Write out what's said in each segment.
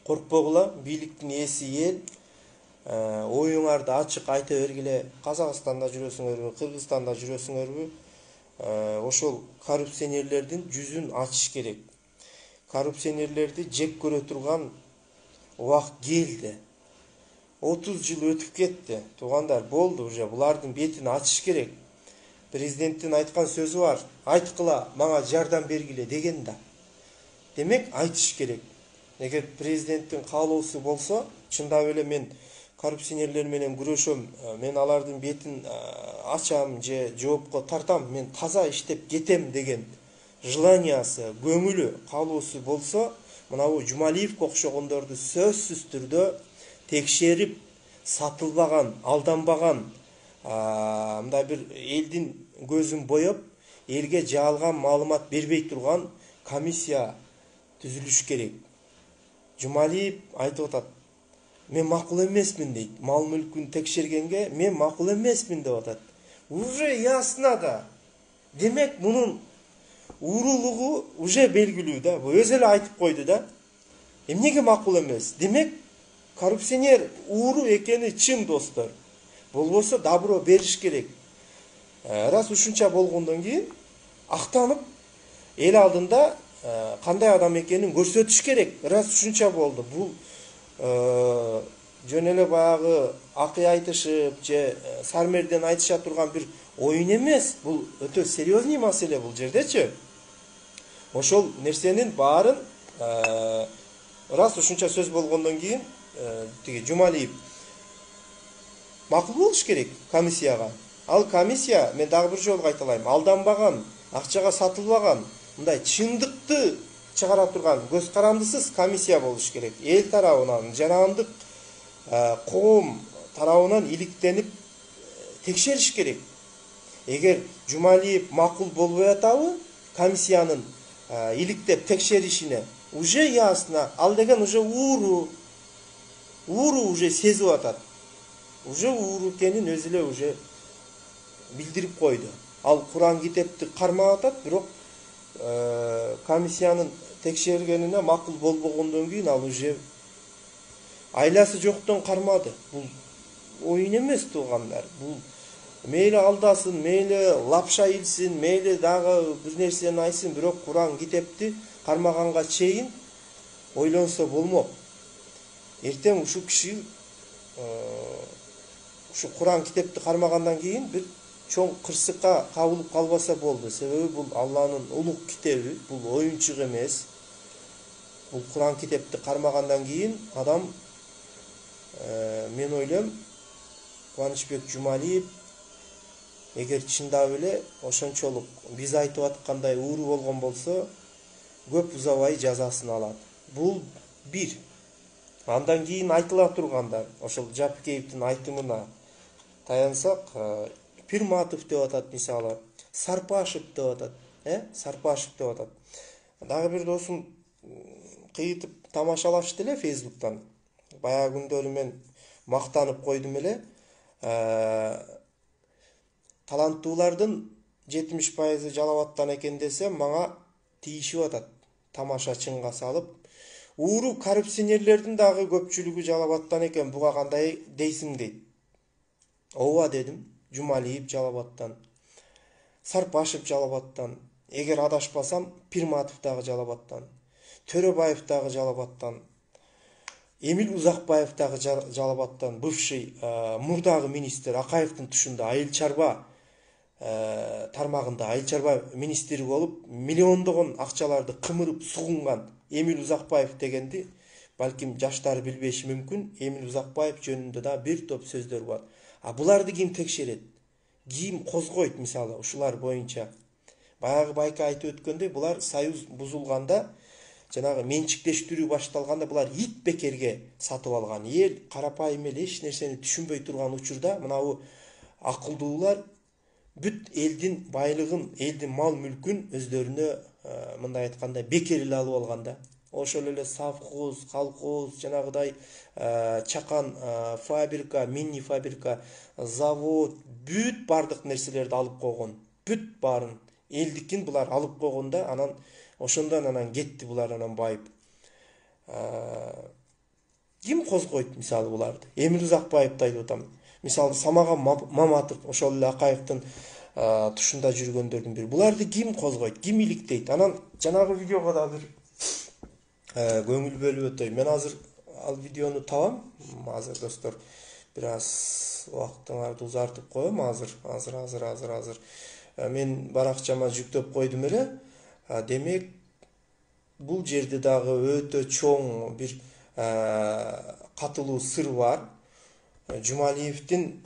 Коркпогула, бийликтин ээси эл. Оюңарды ачык айта бергиле. Казакстанда жүрөсүңөрбү, Кыргызстанда жүрөсүңөрбү, ошол коррупционерлердин жүзүн ачыш керек. Коррупционерлерди жек көрө турган убакыт келди. 30 жыл өтүп кетти. Туугандар, болду уже. Булардын бетин ачыш керек. Президенттин айткан сөзү бар. Айткыла, мага жардам бергиле деген да. Демек, айтыш керек. Эгер президенттин каалоосу болсо, чындап эле мен коррупционерлер менен күрөшөм, мен алардын бетин ачам же жоопко тартам, мен таза иштеп кетем деген желаниясы, көңүлү, каалоосу болсо, мынабу Жумалиевке окшогондорду сөзсүз түрдө текшерип, сатылбаган, алданбаган, мындай бир элдин көзүн боеп, элге жалган маалымат бербей турган комиссия түзүлүш керек. Жумалиев айтып атат, мен макул эмесмин дейт. Мал мүлкүн текшергенге мен макул эмесмин деп атат. Уже ясно да. Демек, мунун уурулугу уже белгилүү да. Бу өзү эле айтып койду да. Эмнеге макул эмес? Демек, коррупционер ууру экени чын, достор. Болбосо добро бериш керек. Раз ушунча болгондон кийин актанып, эл алдында кандай адам экенин көрсөтүш керек. Раз ушунча болду. Бул жөн эле баягы акый айтышып же сармерден айтыша турган бир оюн эмес. Бул өтө серьезный маселе бул жердечи. Ошол нерсенин баарын раз ушунча сөз болгондон кийин тиги Жумалиев макул болуш керек комиссияга. Ал комиссия, мен дагы бир жолу кайталайм, алданбаган, акчага сатылбаган, мындай чындыкты чыгара турган көз карандысыз комиссия болуш керек. Эл тарабынан, жарандык коом тарабынан иликтенип текшериш керек. Эгер Жумалиев макул болбой атабы, комиссиянын иликтеп текшеришине, уже ясно, ал деген уже ууру уже сезип атат. Уже ууру экенин өзү эле уже билдирип койду. Ал Куран китепти кармап атат, бирок комиссиянын текшергенине макул болбогондон кийин ал уже айласы жоктон кармады. Бул оюн эмес, туугандар. Бул мейли алдасын, мейли лапша илсин, мейли дагы бир нерсени айтсын, бирок Куран китепти кармаганга чейин ойлонсо болмок. Эртең ушу киши ушу Куран китепти кармагандан кийин бир чоң кырсыкка кабылып калбаса болду. Себеби бул Алланын улук китеби, бул оюнчук эмес. Бул Куран китепти кармагандан кийин адам, мен ойлойм, Кубанычбек Жумалиев эгер чындап эле ошончолук биз айтып аткандай ууру болгон болсо, көп узабай жазасын алат. Бул бир. Андан кийин айтыла тургандар, ошол Жапкеевдин айтымына таянсак, Пирматов деп атат мисалы, Сарпашев деп атат, Сарпашев деп атат. Дагы бир досум кыйытып тамашалашты эле Фейсбуктан. Баягы күндөрү мен мактанып койдум эле. Таланттуулардын 70% жалабаттан экен десе, мага тийишип атат. Тамашачынга салып, ууру коррупционерлердин дагы көпчүлүгү жалабаттан экен, буга кандай дейсиң дейт. Ооба дедим. Жумалиев жалабаттан, Сарпашев жалабаттан, эгер адашпасам, Пирматов дагы жалабаттан, Төрөбаев дагы жалабаттан, Эмил Узакбаев дагы жалабаттан, бывший мурдагы министр Акаевдин тушунда айыл чарба тармагында айыл чарба министри болуп, миллиондогон акчаларды кымырып сугунган Эмил Узакбаев дегенди балким жаштар билбеши мүмкүн. Эмил Узакбаев жөнүндө да бир топ сөздөр бар. Буларды ким текшерет? Ким козгойт мисалы ушулар боюнча? Баягы байка айтып өткөндөй, булар союз бузулганда, жанагы менчиктештирүү башталганда булар ит бекерге сатып алган. Эл карапайым эле эч нерсени түшүнбөй турган учурда мынабу акылдуулар бүт элдин байлыгын, элдин мал мүлкүн өздөрүнө мындай айтканда бекер эле алып алганда. Ошол эле совхоз, колхоз, жанагыдай чакан фабрика, мини фабрика, завод, бүт бардык нерселерди алып койгон. Бүт барын элдикин булар алып койгонда, анан ошондон анан кетти булар анан байып. Ким козгойт мисалы буларды? Эмир Узакбаевди айтып атам. Мисалы Самаган Маматов, ошол эле Акаевдин тушунда жүргөндөрдүн бири. Буларды ким козгойт? Ким иликтейт? Анан жанагы видеого да бир көңүл бөлүп өтөйүн. Мен азыр ал видеону табам. Азыр достор бир аз убактыңарды узартып коем. Азыр. Мен баракчама жүктөп койдум эле. Демек бул жерде дагы өтө чоң бир катылуу сыр бар. Жумалиевдин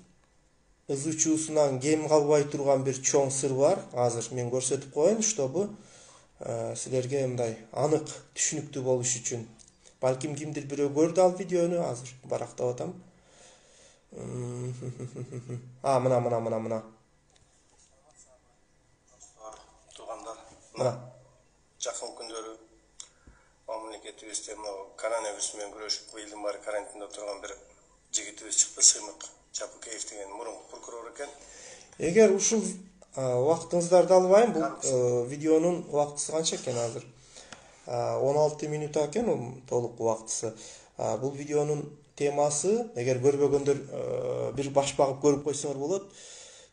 ыз учуусунан кем калбай турган бир чоң сыр бар. Азыр мен көрсөтүп коеюн, чтобы силерге мындай анык түшүнүктүү болуш үчүн. Балким кимдир бирөө көрдү ал видеону, азыр барактап атам. Мына. Туугандар, Мына. жакын күндөрү мамлекетибизде коронавирус менен күрөшүп элдин баары карантинде турган бир жигитибиз чыкты, Сыймык Жапыкеев деген мурунку прокурор экен. Эгер ушул убактыңыздарды албайм, бул видеонун убактысы канча экен азыр? 16 минут экен толук убактысы. Бул видеонун темасы, эгер көрбөгөндөр бир баш багып көрүп койсоңор болот.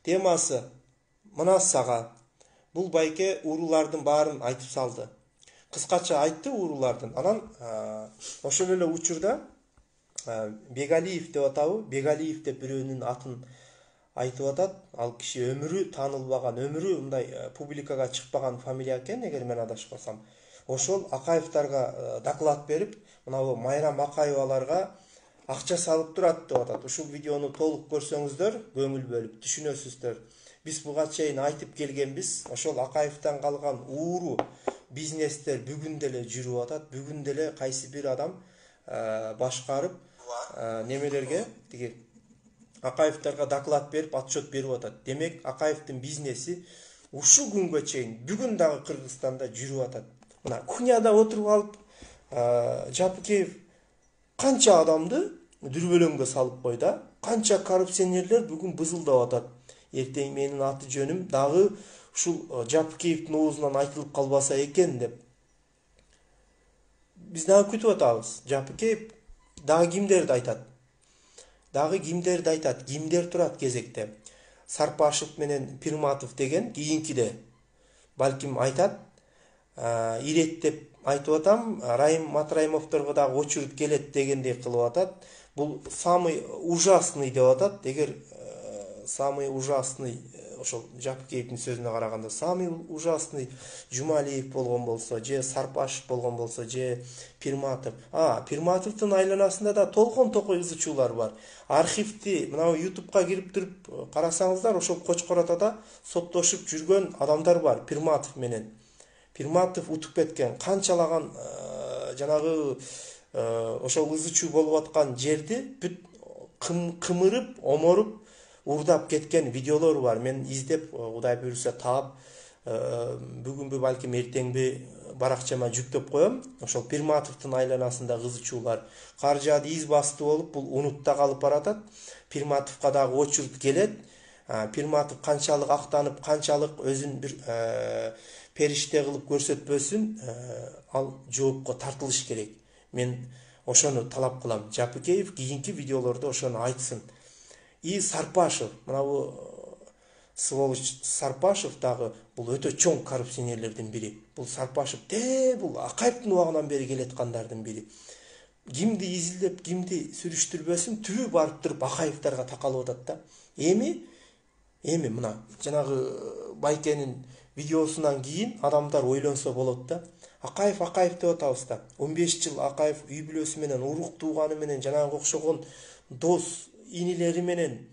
Темасы мына сага. Бул байке уурулардын баарын айтып салды. Кыскача айтты уурулардын. Анан ошол эле учурда Бегалиев деп атабы? Бегалиев деп бирөөнүн атын айтып атат. Ал киши өмүрү таанылбаган, өмүрү мындай публикага чыкпаган фамилия экен, эгер мен адашпасам. Ошол Акаевдарга доклад берип, мына Майрам Акаеваларга акча салып турат деп атат. Ушул видеону толук көрсөңүздөр, көңүл бөлүп түшүнөсүздөр. Биз буга чейин айтып келгенбиз, ошол Акаевден калган ууру бизнестер бүгүн деле жүрүп атат. Бүгүн деле кайсы бир адам башкарып немелерге тиги Акаевдарга доклад берип, отчет берип атат. Демек, Акаевдин бизнеси ушул күнгө чейин бүгүн дагы Кыргызстанда жүрүп атат. Мына кухняда отуруп алып, Жапыкеев канча адамды дүрбөлөңгө салып койду, канча коррупционерлер бүгүн бызылдап атат. Эртең менин аты жөнүм дагы ушул Жапыкеевдин оозунан айтылып калбаса экен деп. Биз дагы күтүп атабыз. Жапыкеев дагы кимдерди айтат? Кимдер турат кезекте? Сарпашев менен Пирматов деген кийинкиде балким айтат. Иреттеп айтып атам, Райым Матраимовдорго дагы очередь келет дегендей кылып атат. Бул самый ужасный деп атат. Эгер самый ужасный ошол Жапыкеевдин сөзүнө караганда самый ужасный Жумалиев болгон болсо, же Сарпашев болгон болсо, же Пирматов. Пирматовдун айланасында да толкон токой ызычуулар бар. Архивди мына YouTube'га кирип туруп карасаңыздар, ошол Кочкор Атада соттошуп жүргөн адамдар бар Пирматов менен. Пирматов утуп кеткен, канчалаган жанагы ошол ызычуу болуп аткан жерди бүт кымырып, оморуп урдап кеткен видеолор бар. Мен издеп, Кудай буйруса таап, бүгүнбү балким эртеңби баракчама жүктөп коем. Ошол Пирматовдун айланасында ызычуулар каржады из басты болуп, бул унутта калып баратат. Пирматовго дагы очередь келет. Пирматов канчалык актанып, канчалык өзүн бир периште кылып көрсөтпөсүн, ал жоопко тартылыш керек. Мен ошону талап кылам. Жапыкеев кийинки видеолордо ошону айтсын. И Сарпашев, мына бул сволочь Сарпашев дагы бул өтө чоң коррупционерлердин бири. Бул Сарпашев бул Акаевдин убагынан бери келаткандардын бири. Кимди изилдеп, кимди сүрүштүрбөсүн, түбү барып туруп Акаевдарга такалып атат да. Эми мына жанагы байкенин видеосунан кийин адамдар ойлонсо болот да. Акаев деп атабыз да. 15 жыл Акаев үй бүлөсү менен, урук тууганы менен, жанагы окшогон дос инилери менен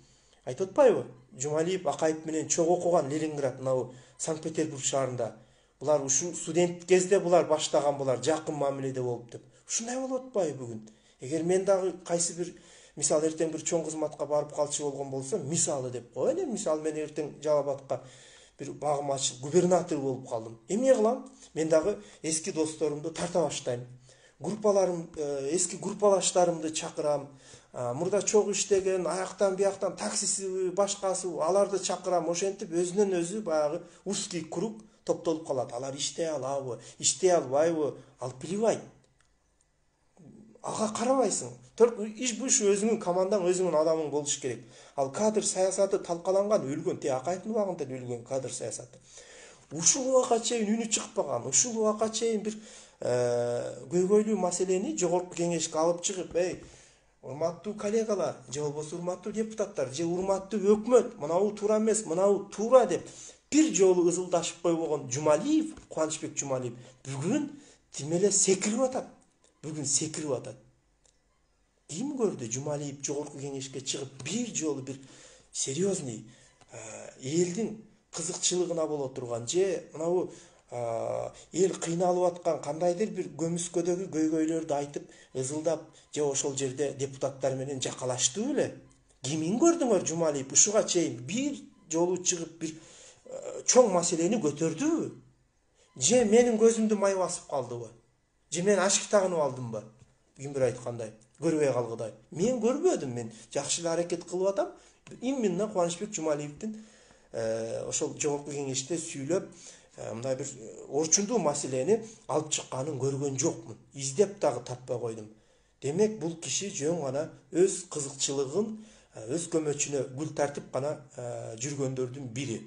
айтып атпайбы? Жумалиев Акаев менен чогуу окуган Ленинград, мына Санкт-Петербург шаарында. Булар ушул студент кезде булар баштаган, булар жакын мамиледе болуп деп. Ушундай болуп атпайбы бүгүн? Эгер мен дагы кайсы бир мисалы эртең бир чоң кызматка барып калчу болгон болсо, мисалы деп коелу, мисалы мен эртең Жалал Абадка бир багым ачылып губернатор болуп калдым. Эмне кылам? Мен дагы эски досторумду тарта баштайм. Эски группалаштарымды чакырам. Мурда чогуу иштеген, аяктан бияктан таксиси, башкасы, аларды чакырам. Ошентип өзүнөн өзү баягы узкий круг топтолуп калат. Алар иштей алабы, иштей албайбы, ал плевать. ага карабайсың. Bu iş өзүңүн командаң, өзүңүн адамың болуш керек. Ал кадр саясаты талкаланган, өлгөн, Акаевдин убагында өлгөн кадр саясаты. Ушул убакка чейин үнү чыкпаган, ушул убакка чейин бир көйгөйлүү маселени жогорку кеңешке алып чыгып, урматтуу коллегалар, же болбосо урматтуу депутаттар, же урматтуу өкмөт, мынабу туура эмес, мынабу туура деп бир жолу ызылдашып койбогон Жумалиев, Кубанычбек Жумалиев бүгүн тим эле секирип атат. Бүгүн секирип атат. Ким көрдү Жумалиев жогорку кеңешке чыгып бир жолу бир серьезный элдин кызыкчылыгына боло турган, же мынабу эл кыйналып аткан кандайдыр бир көмүскөдөгү көйгөйлөрдү айтып, ызылдап, же ошол жерде депутаттар менен жакалаштуу эле. Кимин көрдүңөр Жумалиев ушуга чейин бир жолу чыгып бир чоң маселени көтөрдүбү? Же менин көзүмдү май басып калдыбы? Же мен ашык тагынып алдымбы? Ким бир айткандай, көрбөй калгыдай. Мен көрбөдүм, мен жакшы эле аракет кылып атам. Именно Кубанычбек Жумалиевдин ошол жогорку кеңеште сүйлөп, мындай бир орчундуу маселени алып чыкканын көргөн жокмун. Издеп дагы таппай койдум. Демек, бул киши жөн гана өз кызыкчылыгын өз көмөчүнө гүл тартып гана жүргөндөрдүн бири.